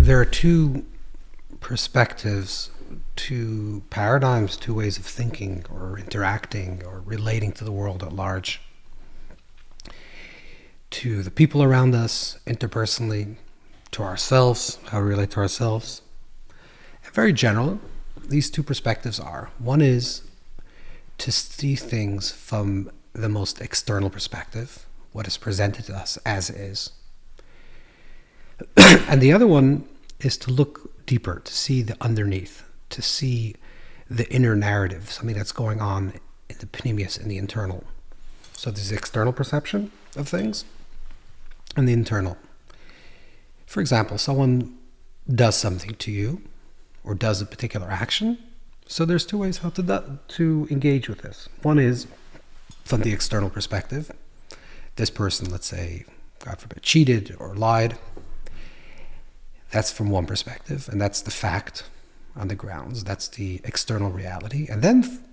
there are two perspectives, two paradigms, two ways of thinking or interacting or relating to the world at large, to the people around us, interpersonally, to ourselves, how we relate to ourselves. And very general, these two perspectives are, one is to see things from the most external perspective, what is presented to us as is. And the other one is to look deeper, to see the underneath, to see the inner narrative, something that's going on in the Phinehas, in the internal. So there's the external perception of things and the internal. For example, someone does something to you or does a particular action. So there's two ways how to engage with this. One is from the external perspective. This person, let's say, God forbid, cheated or lied. That's from one perspective, and that's the fact on the grounds. That's the external reality. And then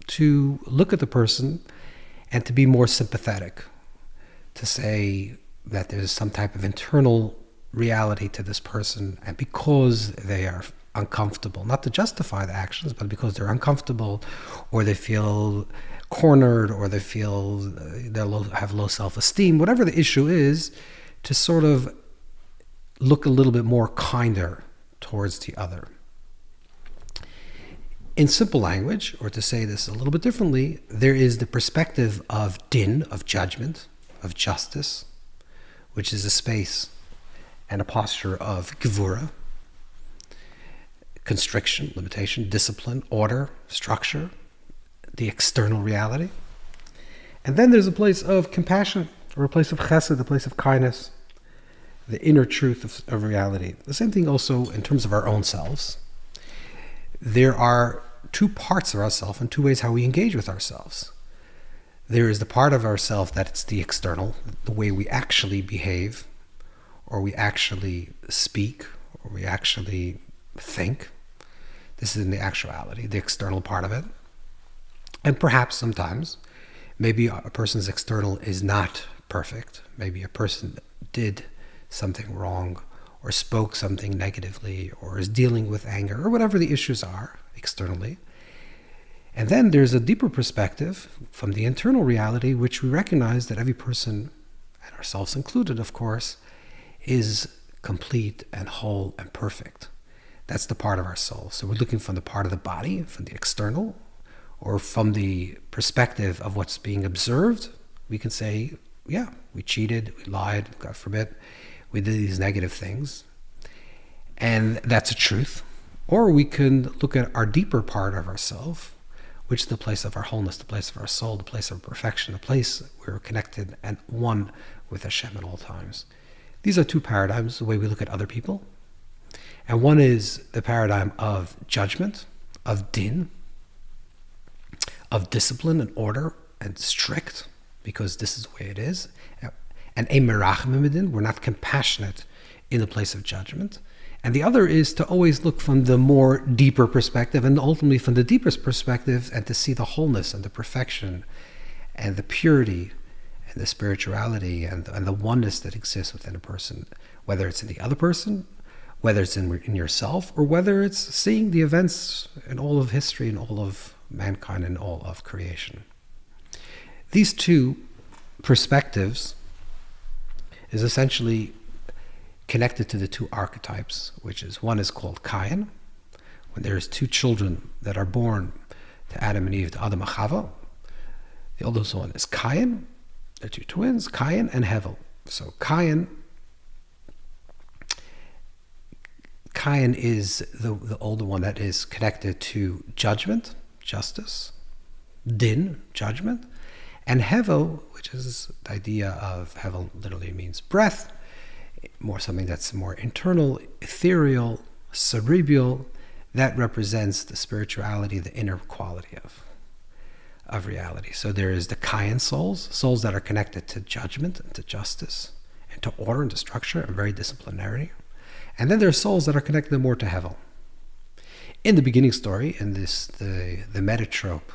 to look at the person and to be more sympathetic, to say that there's some type of internal reality to this person, and because they are uncomfortable, not to justify the actions, but because they're uncomfortable, or they feel cornered, or they feel they'll have low self-esteem, whatever the issue is, to sort of look a little bit more kinder towards the other. In simple language, or to say this a little bit differently, there is the perspective of din, of judgment, of justice, which is a space and a posture of gevura, constriction, limitation, discipline, order, structure, the external reality. And then there's a place of compassion, or a place of chesed, a place of kindness, the inner truth of reality. The same thing also in terms of our own selves. There are two parts of ourselves and two ways how we engage with ourselves. There is the part of ourselves that's the external, the way we actually behave, or we actually speak, or we actually think. This is in the actuality, the external part of it. And perhaps sometimes, maybe a person's external is not perfect. Maybe a person did something wrong, or spoke something negatively, or is dealing with anger, or whatever the issues are externally. And then there's a deeper perspective from the internal reality, which we recognize that every person, and ourselves included, of course, is complete and whole and perfect. That's the part of our soul. So we're looking from the part of the body, from the external, or from the perspective of what's being observed. We can say, yeah, we cheated, we lied, God forbid, we did these negative things, and that's a truth. Or we can look at our deeper part of ourselves, which is the place of our wholeness, the place of our soul, the place of perfection, the place where we're connected and one with Hashem at all times. These are two paradigms, the way we look at other people. And one is the paradigm of judgment, of din, of discipline and order and strict, because this is the way it is. And we're not compassionate in the place of judgment. And the other is to always look from the more deeper perspective, and ultimately from the deepest perspective, and to see the wholeness and the perfection and the purity and the spirituality and the oneness that exists within a person, whether it's in the other person, whether it's in yourself, or whether it's seeing the events in all of history and all of mankind and all of creation. These two perspectives is essentially connected to the two archetypes, which is, one is called Kayin, when there's two children that are born to Adam and Eve, to Adam and Chava. The oldest one is Kayin. They're two twins, Kayin and Hevel. So Kayin is the older one that is connected to judgment, justice, din, judgment, and Hevel, which is the idea of, Hevel literally means breath, more something that's more internal, ethereal, cerebral, that represents the spirituality, the inner quality of reality. So there is the Kayin souls that are connected to judgment and to justice and to order and to structure and very disciplinary. And then there are souls that are connected more to Hevel. In the beginning story, in this the metatrope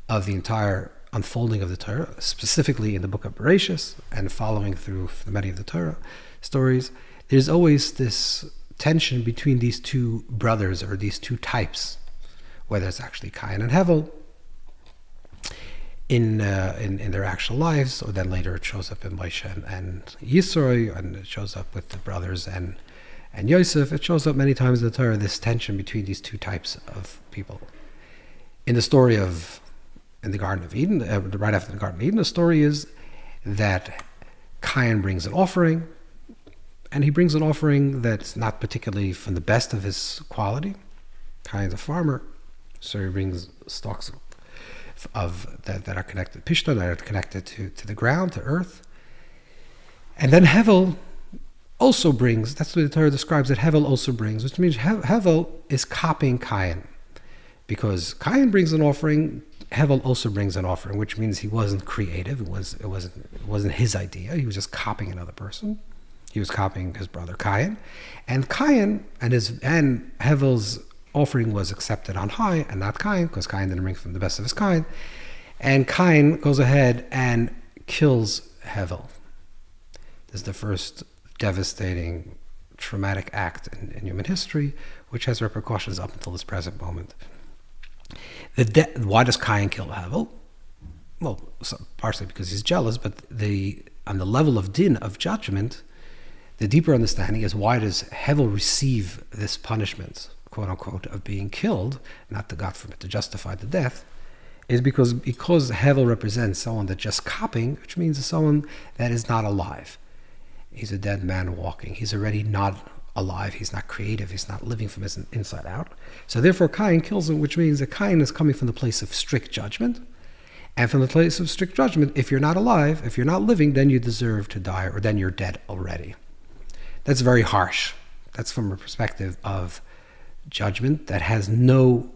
of the entire unfolding of the Torah, specifically in the book of Bereshis and following through many of the Torah stories, there's always this tension between these two brothers or these two types, whether it's actually Kayin and Hevel in their actual lives, or then later it shows up in Moshe and Yisro, and it shows up with the brothers and Yosef. It shows up many times in the Torah, this tension between these two types of people. In the story in the Garden of Eden, right after the Garden of Eden, the story is that Kayin brings an offering, and he brings an offering that's not particularly from the best of his quality. Kayin's a farmer, so he brings stalks of that are connected to Pishta, that are connected to the ground, to earth. And then Hevel also brings, that's what the Torah describes, that Hevel also brings, which means Hevel is copying Kayin. Because Kayin brings an offering, Hevel also brings an offering, which means he wasn't creative. It wasn't his idea. He was just copying another person. He was copying his brother Kayin, and Kayin and Hevel's offering was accepted on high, and not Kayin, because Kayin didn't bring from the best of his kind. And Kayin goes ahead and kills Hevel. This is the first devastating, traumatic act in human history, which has repercussions up until this present moment. Why does Kayin kill Hevel? Well, partially because he's jealous, but on the level of din, of judgment, the deeper understanding is, why does Hevel receive this punishment, quote unquote, of being killed, not to, God forbid, to justify the death, is because Hevel represents someone that's just copying, which means someone that is not alive. He's a dead man walking. He's already not alive. He's not creative. He's not living from his inside out. So therefore Kayin kills him, which means that Kayin is coming from the place of strict judgment. And from the place of strict judgment, if you're not alive, if you're not living, then you deserve to die, or then you're dead already. That's very harsh. That's from a perspective of judgment that has no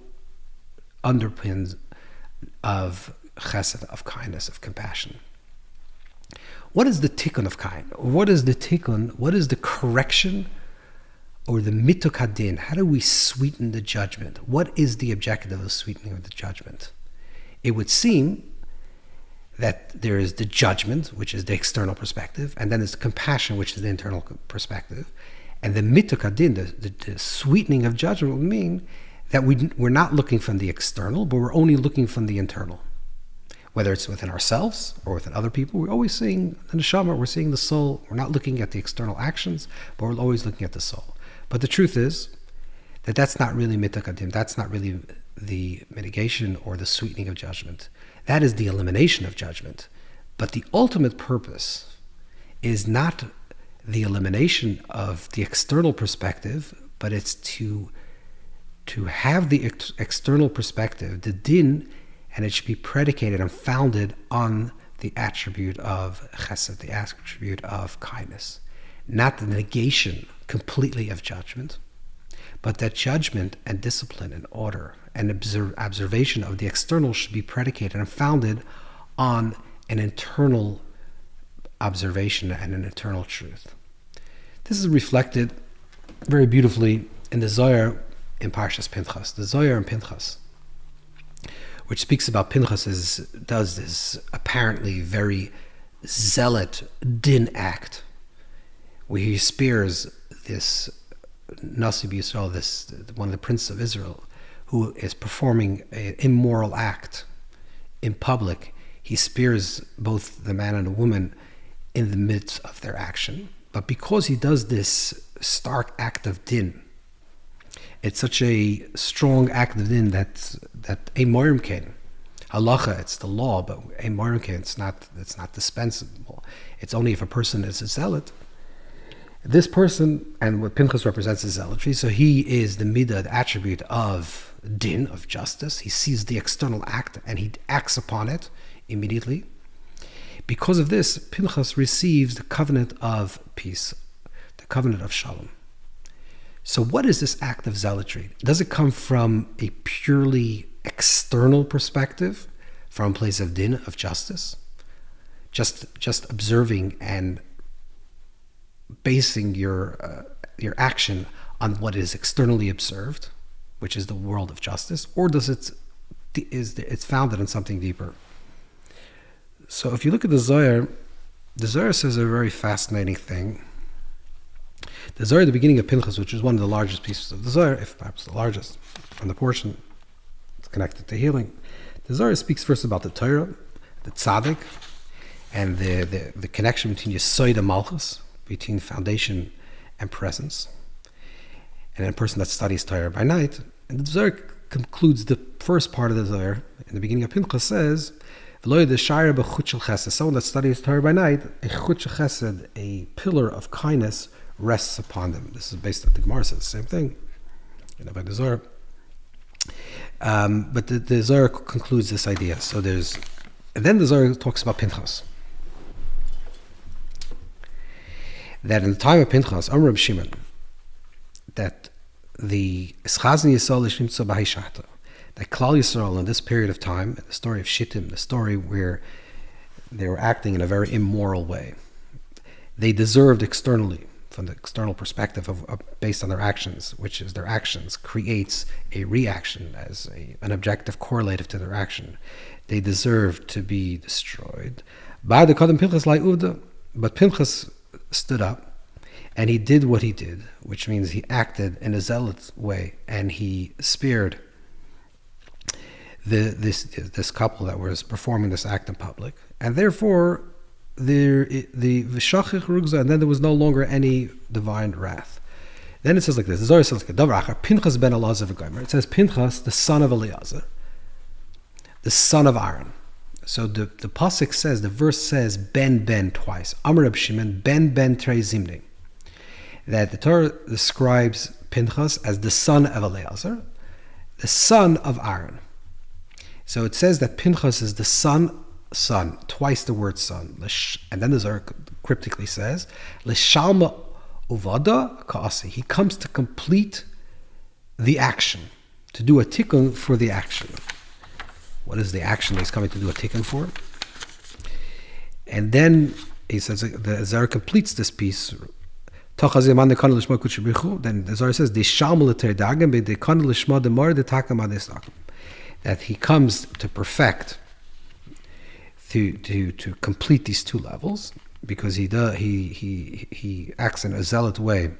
underpins of chesed, of kindness, of compassion. What is the tikkun of Kayin? What is the tikkun? What is the correction or the mituk hadin? How do we sweeten the judgment? What is the objective of sweetening of the judgment? It would seem that there is the judgment, which is the external perspective, and then there's the compassion, which is the internal perspective. And the mituk hadin, the sweetening of judgment, would mean that we're not looking from the external, but we're only looking from the internal. Whether it's within ourselves or within other people, we're always seeing the neshama, we're seeing the soul. We're not looking at the external actions, but we're always looking at the soul. But the truth is that that's not really mituk hadin. That's not really the mitigation or the sweetening of judgment. That is the elimination of judgment. But the ultimate purpose is not the elimination of the external perspective, but it's to have the external perspective, the din, and it should be predicated and founded on the attribute of chesed, the attribute of kindness. Not the negation completely of judgment, but that judgment and discipline and order and observation of the external should be predicated and founded on an internal observation and an internal truth. This is reflected very beautifully in the ZOHAR in Parshas Pinchas. The ZOHAR in Pinchas, which speaks about Pinchas, does this apparently very zealot din act, where he spares this Nasi B'Yisrael, this one of the princes of Israel, who is performing an immoral act in public. He spares both the man and the woman in the midst of their action. But because he does this stark act of din, it's such a strong act of din that a morim kain, halacha, it's the law, but a morim kain, it's not dispensable. It's only if a person is a zealot. This person, and what Pinchas represents is zealotry, so he is the midah, the attribute of din, of justice. He sees the external act and he acts upon it immediately. Because of this, Pinchas receives the covenant of peace, the covenant of shalom. So what is this act of zealotry? Does it come from a purely external perspective, from a place of din, of justice? Just observing and basing your action on what is externally observed, which is the world of justice, or does it's founded on something deeper? So if you look at the ZOHAR says a very fascinating thing. The Zohar, the beginning of Pinchas, which is one of the largest pieces of the Zohar, if perhaps the largest, on the portion it's connected to healing. The Zohar speaks first about the Torah, the tzaddik, and the connection between Yesod and Malchus, between foundation and presence, and then a person that studies Torah by night. And the Zohar concludes the first part of the Zohar, in the beginning of Pinchas, says, someone that studies Torah by night, a chut shel chesed, a pillar of kindness, rests upon them. This is based on the Gemara, says the same thing, by the Zohar. But the Zohar concludes this idea. And then the Zohar talks about Pinchas. That in the time of Pinchas, Reb Shimon, that the Eschazin Yisrael Ishimtza B'Haishata, that Klal Yisrael in this period of time, the story of Shittim, the story where they were acting in a very immoral way, they deserved externally, from the external perspective based on their actions, which is their actions creates a reaction as an objective correlative to their action. They deserved to be destroyed. But Pinchas stood up and he did what he did, which means he acted in a zealot way, and he spared this couple that was performing this act in public, and therefore the v'shachich rugza, and then there was no longer any divine wrath. Then it says like this: the Zohar says like Davar Pinchas ben Elazar v'Gomer. It says Pinchas, the son of Eliezer, the son of Aaron. So the pasuk says, the verse says ben twice. Amar Reb Shimon ben trei zimning. That the Torah describes Pinchas as the son of Eliezer, the son of Aaron. So it says that Pinchas is the son, twice the word son. And then the Zohar cryptically says, L'shalma uvada ka'asi. He comes to complete the action, to do a tikkun for the action. What is the action he's coming to do a tikkun for? And then he says, the Zohar completes this piece. Then the Zohar says, that he comes to perfect, to complete these two levels, because he acts in a zealot way, in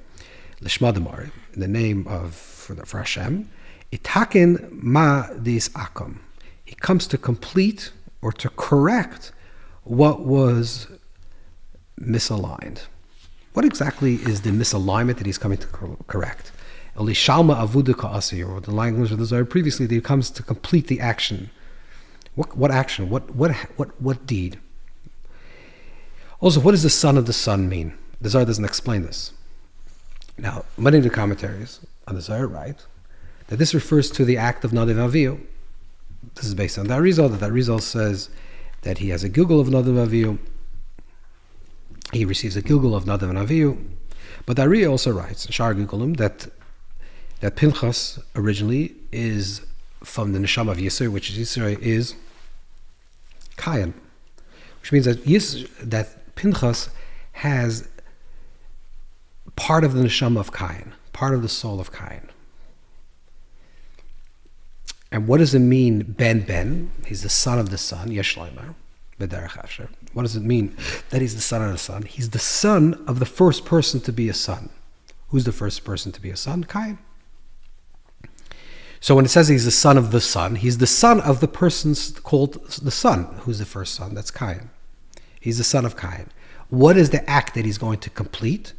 the name of for Hashem. Itaken ma dis akam. He comes to complete or to correct what was misaligned. What exactly is the misalignment that he's coming to correct? Elishalma avuda ka'asi, or the language of the Zohar previously, that he comes to complete the action. What action? What deed? Also, what does the son of the son mean? The Zohar doesn't explain this. Now, many of the commentaries on the Zohar write that this refers to the act of Nadav Avihu. This is based on that Arizal. That Arizal says that he has a gilgul of Nadav Avihu. He receives a gilgul of Nadav and Avihu. But Ari also writes in Shar Gilgulim that Pinchas originally is from the neshama of Yisro, which is Kayin, which means that Pinchas has part of the neshama of Kayin, part of the soul of Kayin. And what does it mean, ben? He's the son of the son, Yesh Loimer, B'derech Afsher. What does it mean that he's the son of the son? He's the son of the first person to be a son. Who's the first person to be a son? Kayin. So when it says he's the son of the son, he's the son of the person called the son. Who's the first son? That's Kayin. He's the son of Kayin. What is the act that he's going to complete?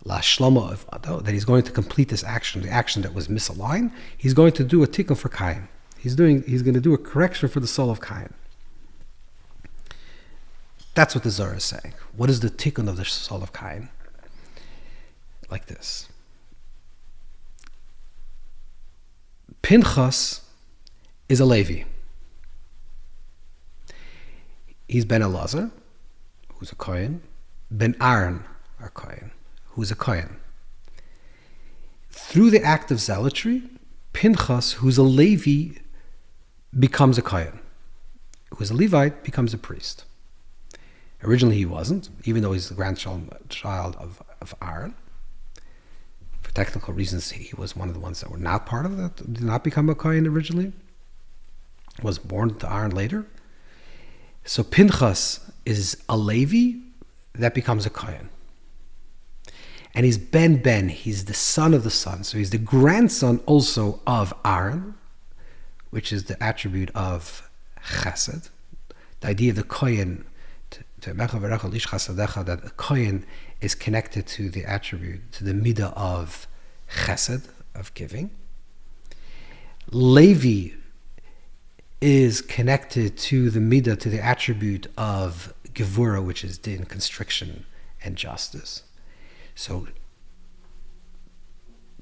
La shlomo of ado, that he's going to complete this action, the action that was misaligned. He's going to do a tikkun for Kayin. He's going to do a correction for the soul of Kayin. That's what the Zohar is saying. What is the tikkun of the soul of Kayin? Like this. Pinchas is a Levi. He's ben Elazar, who's a Kohen, ben Aaron, a Kohen, who's a Kohen. Through the act of zealotry, Pinchas, who's a Levi, becomes a Kohen. Who's a Levite, becomes a priest. Originally he wasn't, even though he's the grandchild of Aaron. For technical reasons, he was one of the ones that were not part of that, did not become a Kayin originally. Was born to Aaron later. So Pinchas is a Levi that becomes a Kayin. And he's Ben, he's the son of the son. So he's the grandson also of Aaron, which is the attribute of chesed. The idea of the Kayin, that the Kayin is connected to the attribute, to the midah of chesed, of giving. Levi is connected to the midah, to the attribute of gevura, which is din, constriction, and justice. So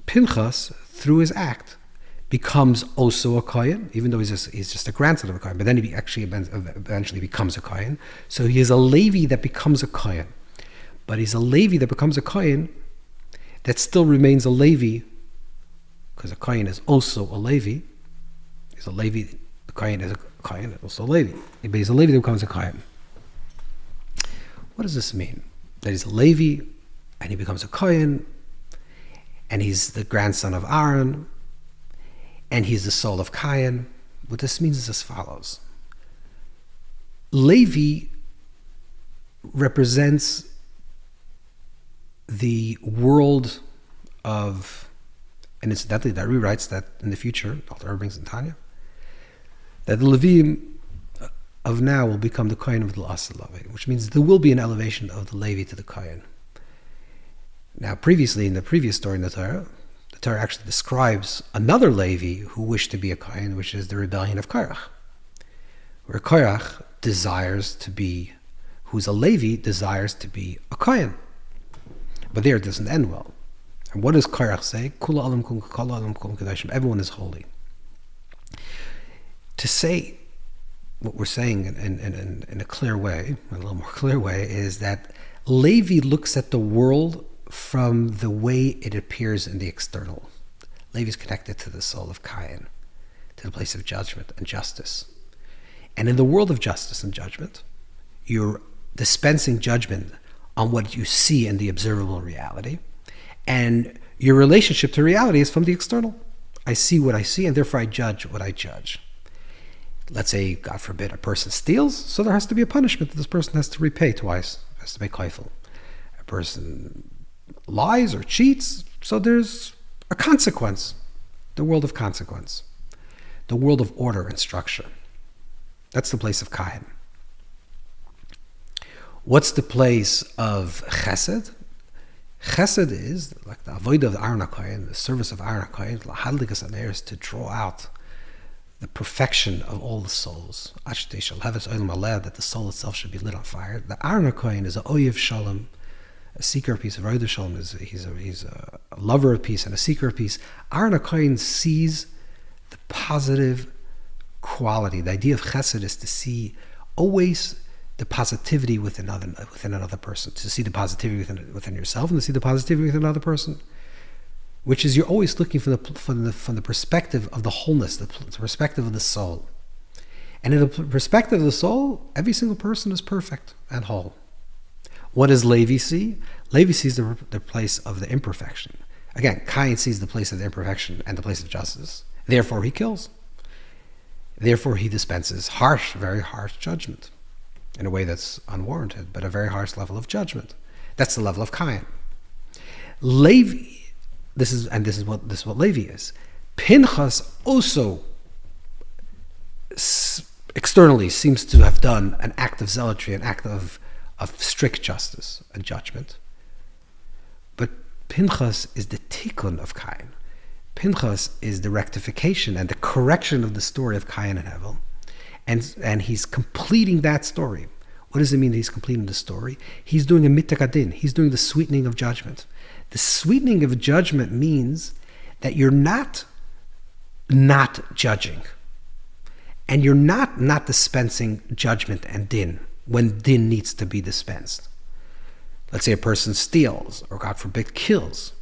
Pinchas, through his act, becomes also a Kayin, even though he's just a grandson of a Kayin, but then he actually eventually becomes a Kayin. So he is a Levi that becomes a Kayin. But he's a Levi that becomes a Kayin that still remains a Levi, because a Kayin is also a Levi. He's a Levi, the Kayin is a Kayin, also a Levi. But he's a Levi that becomes a Kayin. What does this mean? That he's a Levi, and he becomes a Kayin, and he's the grandson of Aaron, and he's the soul of Cain. What this means is as follows. Levi represents the world of, and incidentally, that rewrites that in the future, Dr. Erbings and Tanya, that the Leviim of now will become the Kayin of the Asalavi, which means there will be an elevation of the Levi to the Kayin. Now, previously, in the previous story in the Torah actually describes another Levi who wished to be a Kayin, which is the rebellion of Korach, where Korach desires to be, who's a Levi, desires to be a Kayin. But there it doesn't end well. And what does Korach say? Kula alam kum kala alam kum kadashim. Everyone is holy. To say what we're saying in a clear way, a little more clear way, is that Levi looks at the world from the way it appears in the external. Levi is connected to the soul of Cain, to the place of judgment and justice. And in the world of justice and judgment, you're dispensing judgment on what you see in the observable reality, and your relationship to reality is from the external. I see what I see, and therefore I judge what I judge. Let's say, God forbid, a person steals, so there has to be a punishment that this person has to repay twice, has to pay kaifel. A person lies or cheats, so there's a consequence, the world of consequence, the world of order and structure. That's the place of Kayin. What's the place of Chesed? Chesed is like the avodah of Aaron HaKohen, the service of Aaron HaKohen, lahadlikas aneres, to draw out the perfection of all the souls. That the soul itself should be lit on fire. The Aaron HaKohen is a oyev shalom, a seeker of peace. A Rodah Shalom is he's a lover of peace and a seeker of peace. Aaron HaKohen sees the positive quality. The idea of Chesed is to see always the positivity within another person, to see the positivity within yourself, and to see the positivity within another person, which is you're always looking from the perspective of the wholeness, the perspective of the soul. And in the perspective of the soul, every single person is perfect and whole. What does Levi see? Levi sees the place of the imperfection. Again, Cain sees the place of the imperfection and the place of justice. Therefore, he kills. Therefore, he dispenses very harsh judgment in a way that's unwarranted, but a very harsh level of judgment. That's the level of Cain. Levi, this is what Levi is. Pinchas also externally seems to have done an act of zealotry, an act of strict justice and judgment. But Pinchas is the tikkun of Cain. Pinchas is the rectification and the correction of the story of Cain and Abel. And he's completing that story. What does it mean that he's completing the story? He's doing a mitakadin. He's doing the sweetening of judgment. The sweetening of judgment means that you're not judging. And you're not dispensing judgment and din when din needs to be dispensed. Let's say a person steals, or God forbid, kills,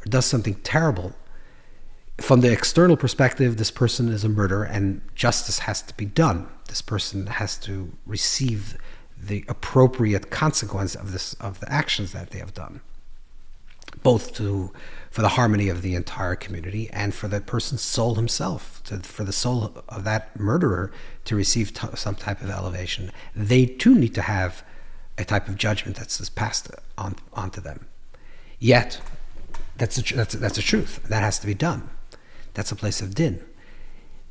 or does something terrible. From the external perspective, this person is a murderer and justice has to be done. This person has to receive the appropriate consequence of the actions that they have done, both for the harmony of the entire community and for that person's soul himself, for the soul of that murderer to receive some type of elevation. They too need to have a type of judgment that's passed on to them. Yet, that's a truth. That has to be done. That's a place of din.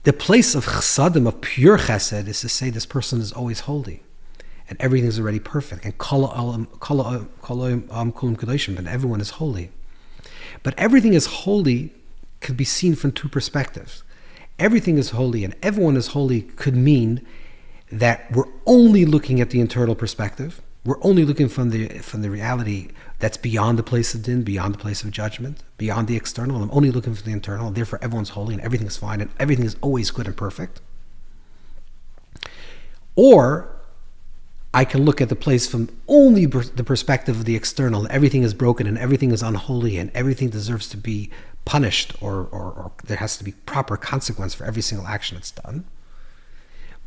The place of chesed, of pure chesed, is to say this person is always holy, and everything is already perfect, and and everyone is holy. But everything is holy could be seen from two perspectives. Everything is holy and everyone is holy could mean that we're only looking at the internal perspective. We're only looking from the reality that's beyond the place of din, beyond the place of judgment, beyond the external. I'm only looking for the internal, and therefore everyone's holy and everything is fine and everything is always good and perfect. Or I can look at the place from only the perspective of the external. Everything is broken and everything is unholy and everything deserves to be punished, or there has to be proper consequence for every single action that's done.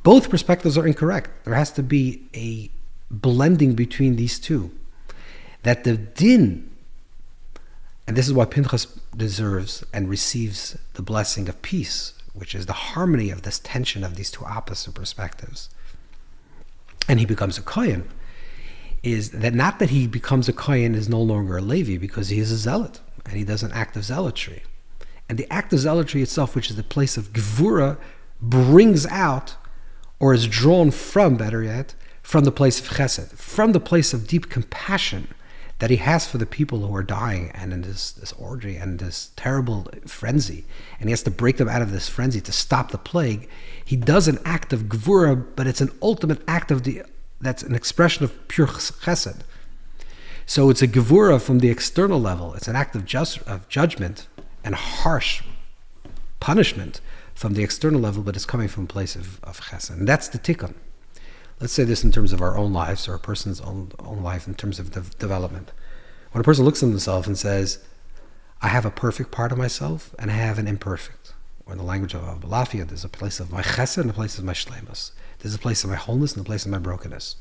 Both perspectives are incorrect. There has to be a blending between these two. That the din, and this is why Pinchas deserves and receives the blessing of peace, which is the harmony of this tension of these two opposite perspectives, and he becomes a Kayin, is that not that he becomes a Kayin is no longer a Levi, because he is a zealot, and he does an act of zealotry. And the act of zealotry itself, which is the place of Gevura, brings out, or is drawn from, better yet, from the place of chesed, from the place of deep compassion that he has for the people who are dying and in this orgy and this terrible frenzy. And he has to break them out of this frenzy to stop the plague. He does an act of Gevura, but it's an ultimate act that's an expression of pure chesed. So it's a Gevura from the external level. It's an act of judgment and harsh punishment from the external level, but it's coming from a place of chesed. And that's the tikkun. Let's say this in terms of our own lives, or a person's own life in terms of development. When a person looks at himself and says, I have a perfect part of myself and I have an imperfect. Or in the language of Balafia, there's a place of my chesed and a place of my shleimus. There's a place of my wholeness and a place of my brokenness.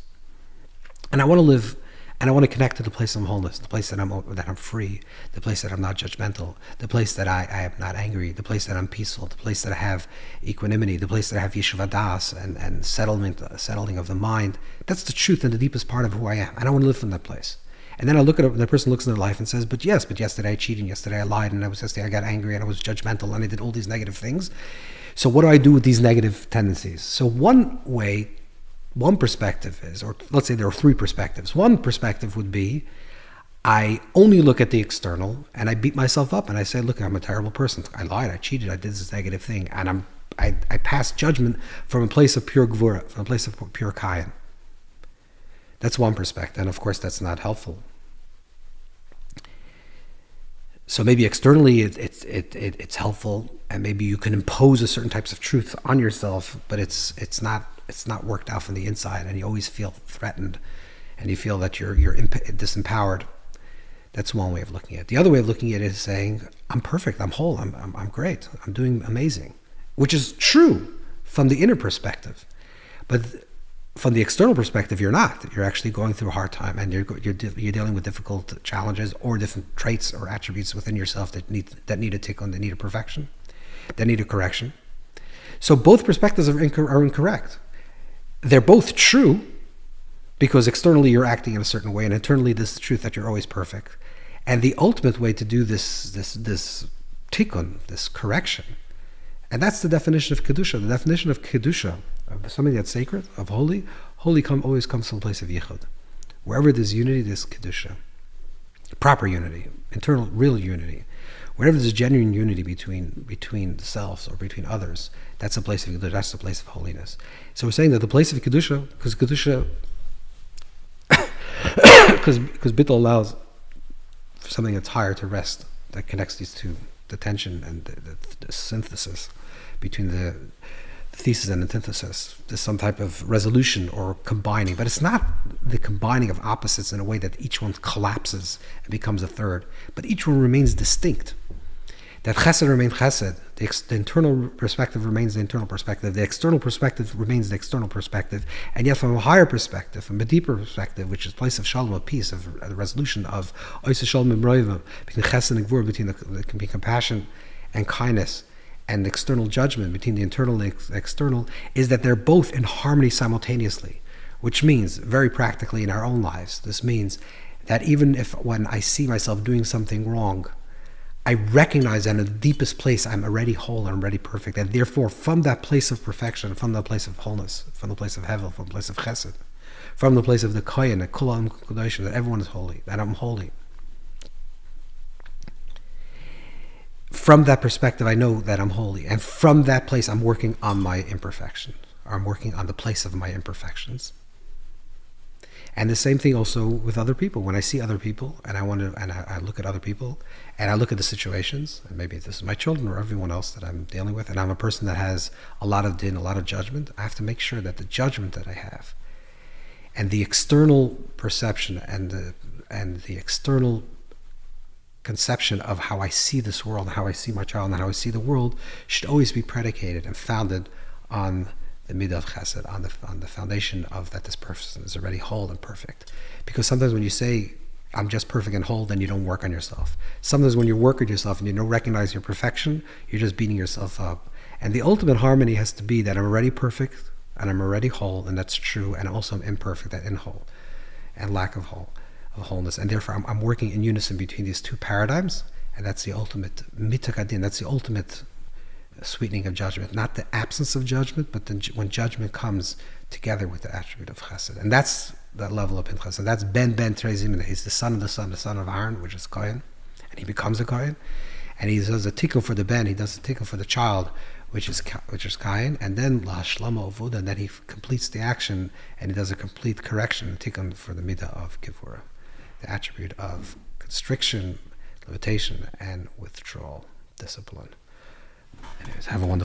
And I want to live, and I want to connect to the place of wholeness, the place that I'm free, the place that I'm not judgmental, the place that I am not angry, the place that I'm peaceful, the place that I have equanimity, the place that I have yeshuv das and settling of the mind. That's the truth and the deepest part of who I am. And I want to live from that place. And then I look at it, the person looks in their life and says, but yesterday I cheated, yesterday I lied, and yesterday I got angry, and I was judgmental, and I did all these negative things. So what do I do with these negative tendencies? So one perspective is, or let's say there are three perspectives. One perspective would be, I only look at the external and I beat myself up and I say, look, I'm a terrible person. I lied, I cheated, I did this negative thing. And I pass judgment from a place of pure Gevura, from a place of pure Kayin. That's one perspective. And of course, that's not helpful. So maybe externally it's helpful, and maybe you can impose a certain types of truth on yourself, but it's not worked out from the inside, and you always feel threatened, and you feel that you're disempowered. That's one way of looking at it. The other way of looking at it is saying, I'm perfect, I'm whole, I'm great, I'm doing amazing, which is true from the inner perspective. But from the external perspective, you're not. You're actually going through a hard time, and you're dealing with difficult challenges or different traits or attributes within yourself that need a tikkun, that need a perfection, that need a correction. So both perspectives are incorrect. They're both true, because externally you're acting in a certain way, and internally this is the truth that you're always perfect. And the ultimate way to do this tikkun, this correction, and that's the definition of kedusha. The definition of kedusha, of something that's sacred, of holy always comes from a place of yichud. Wherever there's unity, there's kedusha, proper unity, internal, real unity. Wherever there's genuine unity between the selves or between others, that's a place of kedusha. That's the place of holiness. So we're saying that the place of kedusha, because kedusha, because bittul allows for something that's higher to rest, that connects these two, the tension and the synthesis between the thesis and antithesis. There's some type of resolution or combining, but it's not the combining of opposites in a way that each one collapses and becomes a third, but each one remains distinct. That chesed remains chesed, the internal perspective remains the internal perspective, the external perspective remains the external perspective, and yet from a higher perspective, from a deeper perspective, which is place of shalom, of peace, of the resolution of oisa shalom imroiva, between chesed and gvur, between compassion and kindness, and external judgment, between the internal and the external, is that they're both in harmony simultaneously, which means, very practically in our own lives, this means That even if when I see myself doing something wrong, I recognize that in the deepest place I'm already whole, I'm already perfect. And therefore, from that place of perfection, from that place of wholeness, from the place of Hevel, from the place of Chesed, from the place of the Kayin, the Kulam Kudoshim, that everyone is holy, that I'm holy. From that perspective, I know that I'm holy. And from that place, I'm working on my imperfection. Or I'm working on the place of my imperfections. And the same thing also with other people. When I see other people, and I look at other people, and I look at the situations, and maybe this is my children or everyone else that I'm dealing with, and I'm a person that has a lot of din, a lot of judgment, I have to make sure that the judgment that I have, and the external perception, and the external conception of how I see this world, how I see my child, and how I see the world, should always be predicated and founded on the midah of chesed, on the foundation of that this person is already whole and perfect. Because sometimes when you say, I'm just perfect and whole, then you don't work on yourself. Sometimes when you work on yourself and you don't recognize your perfection, you're just beating yourself up. And the ultimate harmony has to be that I'm already perfect, and I'm already whole, and that's true, and also I'm imperfect and whole, and lack of wholeness. And therefore I'm working in unison between these two paradigms, and that's the ultimate mitakadin, that's the ultimate sweetening of judgment, not the absence of judgment, but when judgment comes together with the attribute of chesed. And that's that level of Pinchas. And that's Ben Trezim, and he's the son of Aaron, which is Kayin, and he becomes a Kayin, and he does a tikkun for the Ben, he does a tikkun for the child, which is Kayin, and then lahashlama avoda, and then he completes the action, and he does a complete correction, tikkun for the midah of Gevurah, the attribute of constriction, limitation, and withdrawal, discipline. Anyways, have a wonderful